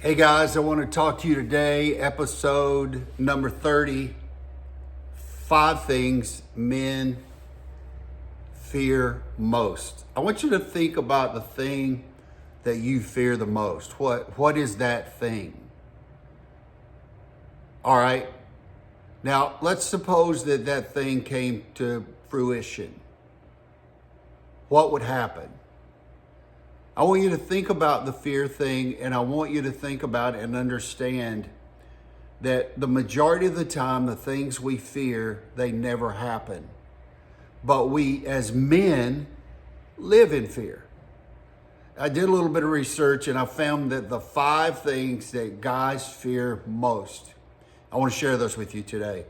Hey guys, I want to talk to you today, episode number 30, 5 things men fear most. I want you to think about the thing that you fear the most. What is that thing? All right. Now, let's suppose that thing came to fruition. What would happen? I want you to think about the fear thing, and I want you to think about and understand that the majority of the time, the things we fear, they never happen. But we, as men, live in fear. I did a little bit of research, and I found that the 5 things that guys fear most. I want to share those with you today.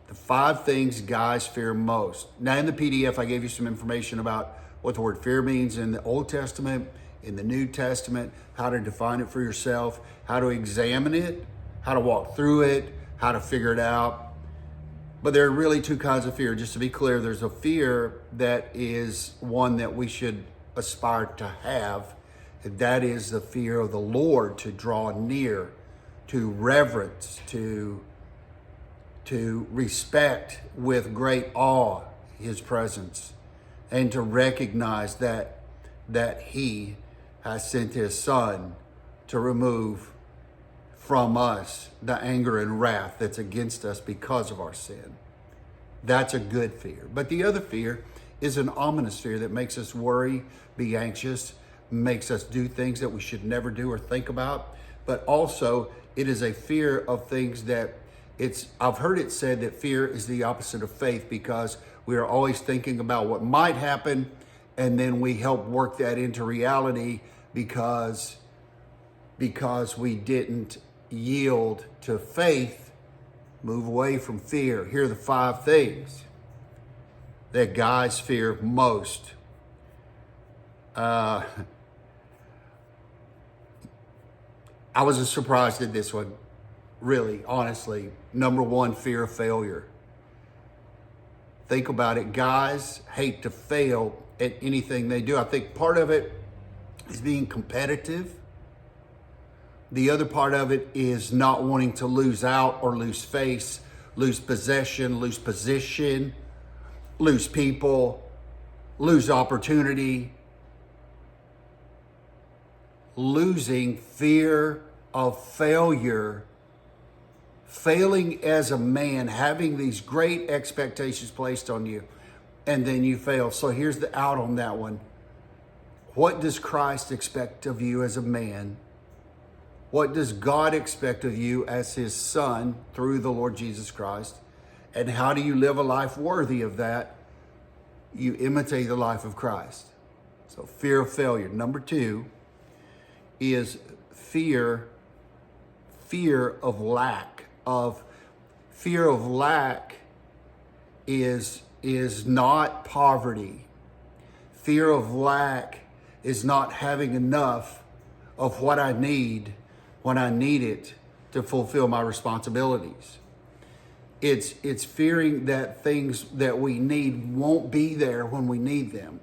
The 5 things guys fear most. Now, in the PDF, I gave you some information about what the word fear means in the Old Testament, in the New Testament, how to define it for yourself, how to examine it, how to walk through it, how to figure it out. But there are really 2 kinds of fear. Just to be clear, there's a fear that is one that we should aspire to have, and that is the fear of the Lord, to draw near, to reverence, to respect with great awe His presence, and to recognize that He has sent His Son to remove from us the anger and wrath that's against us because of our sin. That's a good fear. But the other fear is an ominous fear that makes us worry, be anxious, makes us do things that we should never do or think about. But also, it is a fear of things that I've heard it said that fear is the opposite of faith, because we are always thinking about what might happen, and then we help work that into reality because we didn't yield to faith, move away from fear. Here are the 5 things that guys fear most. I was surprised at this one, really, honestly. Number 1, fear of failure. Think about it. Guys hate to fail at anything they do. I think part of it is being competitive. The other part of it is not wanting to lose out or lose face, lose possession, lose position, lose people, lose opportunity. Losing, fear of failure, failing as a man, having these great expectations placed on you, and then you fail. So here's the out on that one. What does Christ expect of you as a man? What does God expect of you as His Son through the Lord Jesus Christ? And how do you live a life worthy of that? You imitate the life of Christ. So fear of failure. Number 2 is fear of lack. Fear of lack is not poverty. Fear of lack is not having enough of what I need when I need it to fulfill my responsibilities. It's fearing that things that we need won't be there when we need them.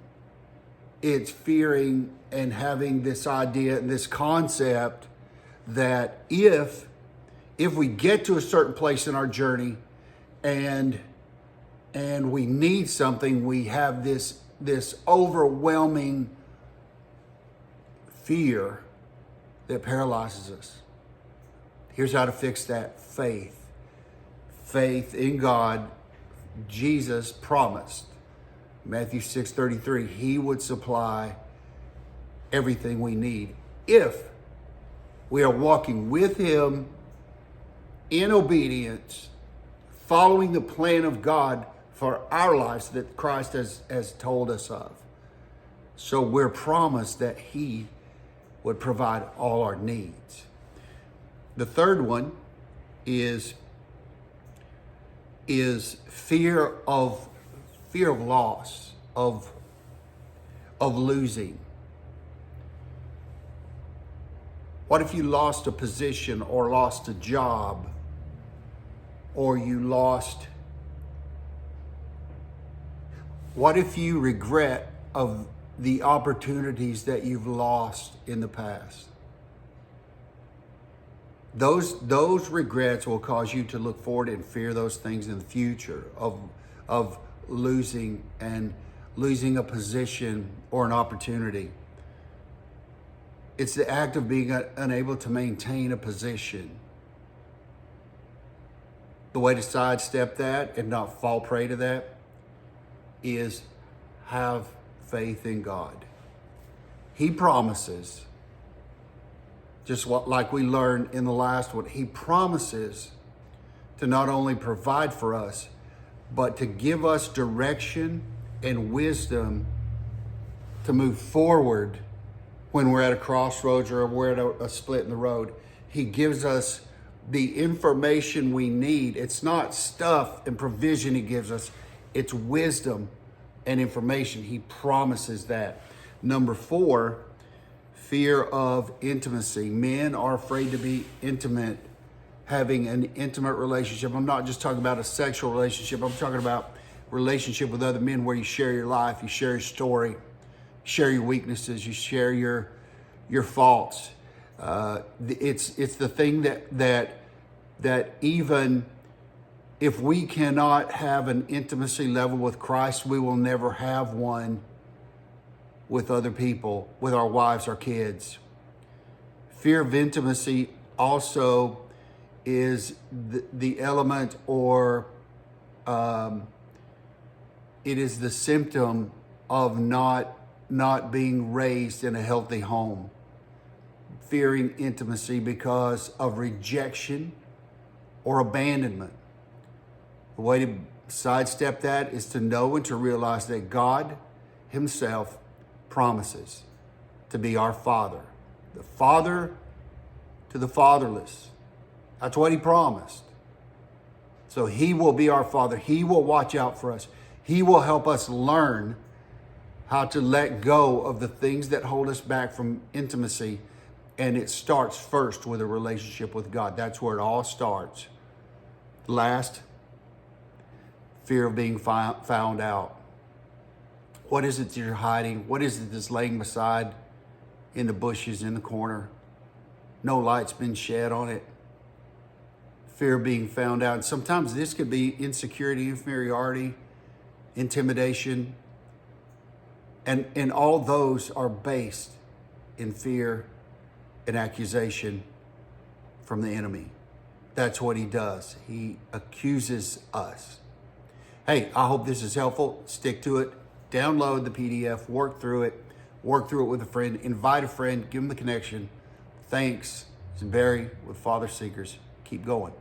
It's fearing and having this idea and this concept that if we get to a certain place in our journey and we need something, we have this overwhelming fear that paralyzes us. Here's how to fix that. Faith in God. Jesus promised, Matthew 6:33, He would supply everything we need if we are walking with Him in obedience, following the plan of God for our lives that Christ has told us of. So we're promised that He would provide all our needs. The third one is fear of loss, of losing. What if you lost a position or lost a job, or you lost? What if you regret of the opportunities that you've lost in the past? Those regrets will cause you to look forward and fear those things in the future of losing a position or an opportunity. It's the act of being unable to maintain a position. The way to sidestep that and not fall prey to that is have faith in God. He promises, like we learned in the last one, he promises to not only provide for us, but to give us direction and wisdom to move forward when we're at a crossroads or we're at a split in the road. He gives us the information we need. It's not stuff and provision he gives us. It's wisdom and information. He promises that. Number 4, fear of intimacy. Men are afraid to be intimate, having an intimate relationship. I'm not just talking about a sexual relationship. I'm talking about relationship with other men where you share your life, you share your story, you share your weaknesses, you share your faults. It's the thing that even if we cannot have an intimacy level with Christ, we will never have one with other people, with our wives, our kids. Fear of intimacy also is the element, or it is the symptom of not being raised in a healthy home. Fearing intimacy because of rejection or abandonment. The way to sidestep that is to know and to realize that God himself promises to be our Father, the Father to the fatherless. That's what he promised. So he will be our Father. He will watch out for us. He will help us learn how to let go of the things that hold us back from intimacy. And it starts first with a relationship with God. That's where it all starts. Last, fear of being found out. What is it that you're hiding? What is it that's laying beside in the bushes in the corner? No light's been shed on it. Fear of being found out. And sometimes this could be insecurity, inferiority, intimidation. And all those are based in fear and accusation from the enemy. That's what he does. He accuses us. Hey, I hope this is helpful. Stick to it. Download the PDF, work through it with a friend, invite a friend, give them the connection. Thanks. It's Barry with FatherSeekers. Keep going.